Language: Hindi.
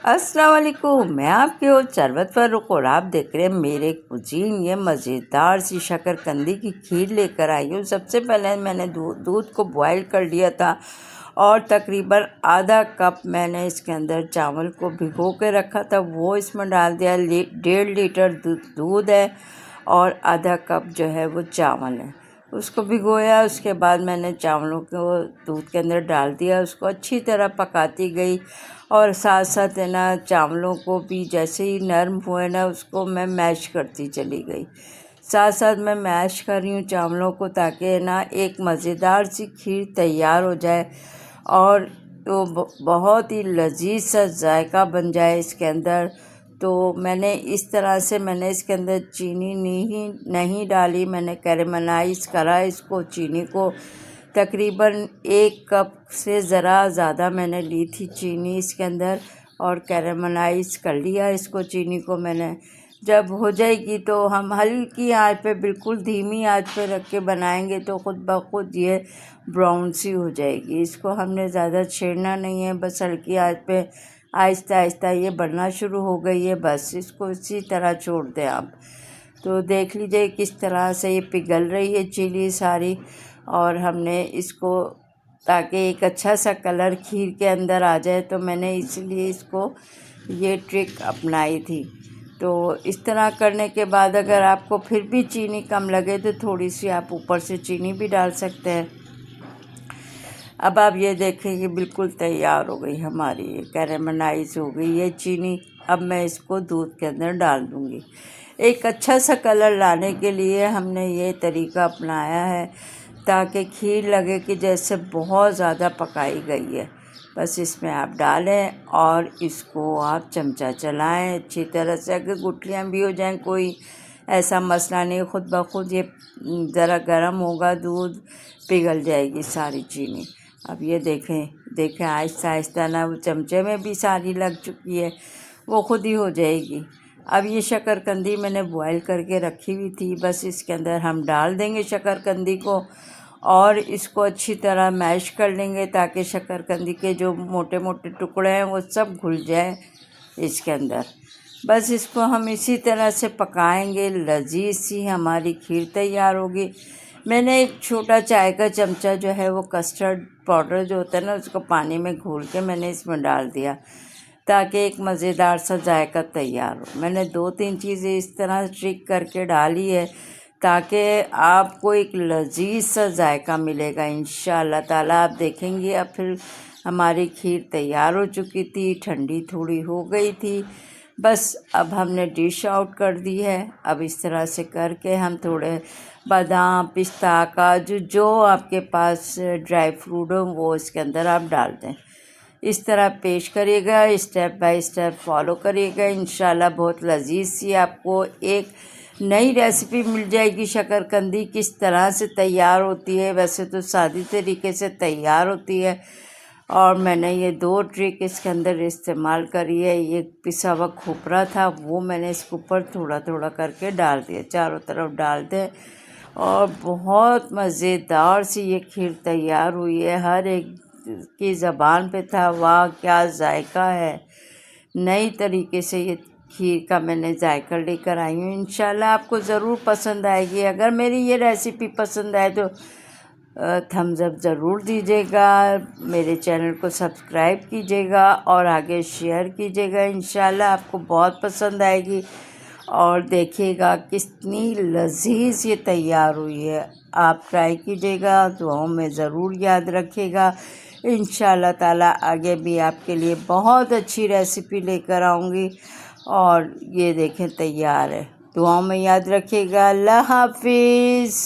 अस्सलाम वालेकुम। मैं आपकी हो सरवत फ़ारूक और आप देख रहे हैं मेरे कुजीन। ये मज़ेदार सी शकरकंदी की खीर लेकर आई हूँ। सबसे पहले मैंने दूध को बॉयल कर लिया था और तकरीबन आधा कप मैंने इसके अंदर चावल को भिगो के रखा था, वो इसमें डाल दिया। 1.5 लीटर दूध है और आधा कप जो है वो चावल है, उसको भिगोया। उसके बाद मैंने चावलों को दूध के अंदर डाल दिया, उसको अच्छी तरह पकाती गई और साथ साथ है ना चावलों को भी जैसे ही नरम हुए ना उसको मैं मैश करती चली गई। साथ साथ मैं मैश कर रही हूँ चावलों को ताकि है ना एक मज़ेदार सी खीर तैयार हो जाए और तो बहुत ही लजीज सा जायका बन जाए इसके अंदर। तो मैंने इस तरह से मैंने इसके अंदर चीनी नहीं डाली, मैंने कैरेमलाइज़ करा इसको। चीनी को तकरीबन 1 कप से ज़रा ज़्यादा मैंने ली थी चीनी इसके अंदर और कैरेमलाइज़ कर लिया इसको। चीनी को मैंने जब हो जाएगी तो हम हल्की आंच पे, बिल्कुल धीमी आंच पे रख के बनाएंगे तो ख़ुद ब खुद ये ब्राउन सी हो जाएगी। इसको हमने ज़्यादा छेड़ना नहीं है, बस हल्की आंच पे आहिस्ता आहिस्ता ये बनना शुरू हो गई है, बस इसको इसी तरह छोड़ दें आप। तो देख लीजिए किस तरह से ये पिघल रही है चिली सारी। और हमने इसको ताकि एक अच्छा सा कलर खीर के अंदर आ जाए तो मैंने इसलिए इसको ये ट्रिक अपनाई थी। तो इस तरह करने के बाद अगर आपको फिर भी चीनी कम लगे तो थोड़ी सी आप ऊपर से चीनी भी डाल सकते हैं। अब आप ये देखें ये बिल्कुल तैयार हो गई हमारी, ये कैरेमलाइज़ हो गई ये चीनी। अब मैं इसको दूध के अंदर डाल दूँगी। एक अच्छा सा कलर लाने के लिए हमने ये तरीका अपनाया है ताकि खीर लगे कि जैसे बहुत ज़्यादा पकाई गई है। बस इसमें आप डालें और इसको आप चमचा चलाएं अच्छी तरह से। अगर गुठलियाँ भी हो जाएं कोई ऐसा मसला नहीं, ख़ुद ब खुद ये ज़रा गर्म होगा दूध, पिघल जाएगी सारी चीनी। अब ये देखें आहिस्ता आहिस्ता ना वो चमचे में भी सारी लग चुकी है, वो खुद ही हो जाएगी। अब ये शकरकंदी मैंने बॉयल करके रखी हुई थी, बस इसके अंदर हम डाल देंगे शकरकंदी को और इसको अच्छी तरह मैश कर लेंगे ताकि शकरकंदी के जो मोटे मोटे टुकड़े हैं वो सब घुल जाए इसके अंदर। बस इसको हम इसी तरह से पकाएंगे, लजीज सी हमारी खीर तैयार होगी। मैंने एक छोटा चाय का चमचा जो है वो कस्टर्ड पाउडर जो होता है ना उसको पानी में घोल के मैंने इसमें डाल दिया ताकि एक मज़ेदार सा जायका तैयार हो। मैंने 2-3 चीज़ें इस तरह ट्रिक करके डाली है ताकि आपको एक लजीज सा जायका मिलेगा इंशाअल्लाह ताला। आप देखेंगे अब फिर हमारी खीर तैयार हो चुकी थी, ठंडी थोड़ी हो गई थी, बस अब हमने डिश आउट कर दी है। अब इस तरह से करके हम थोड़े बादाम, पिस्ता, काजू जो आपके पास ड्राई फ्रूट हो वो इसके अंदर आप डाल दें। इस तरह पेश करिएगा, स्टेप बाय स्टेप फॉलो करिएगा, इंशाल्लाह बहुत लजीज सी आपको एक नई रेसिपी मिल जाएगी। शकरकंदी किस तरह से तैयार होती है, वैसे तो सादी तरीके से तैयार होती है और मैंने ये 2 ट्रिक इसके अंदर इस्तेमाल करी है। ये पिसा हुआ खोपरा था वो मैंने इसके ऊपर थोड़ा थोड़ा करके डाल दिया, चारों तरफ डाल दें और बहुत मज़ेदार सी ये खीर तैयार हुई है। हर एक की ज़बान पे था वाह क्या जायका है। नई तरीके से ये खीर का मैंने जायका लेकर आई हूँ, इंशाल्लाह आपको ज़रूर पसंद आएगी। अगर मेरी ये रेसिपी पसंद आए तो थम्स अप ज़रूर दीजिएगा, मेरे चैनल को सब्सक्राइब कीजिएगा और आगे शेयर कीजिएगा। इंशाल्लाह आपको बहुत पसंद आएगी और देखिएगा कितनी लजीज ये तैयार हुई है। आप ट्राई कीजिएगा, दुआओं में ज़रूर याद रखिएगा। इंशाल्लाह ताला आगे भी आपके लिए बहुत अच्छी रेसिपी लेकर आऊँगी और ये देखें तैयार है। दुआओं में याद रखिएगा। अल्लाह हाफिज़।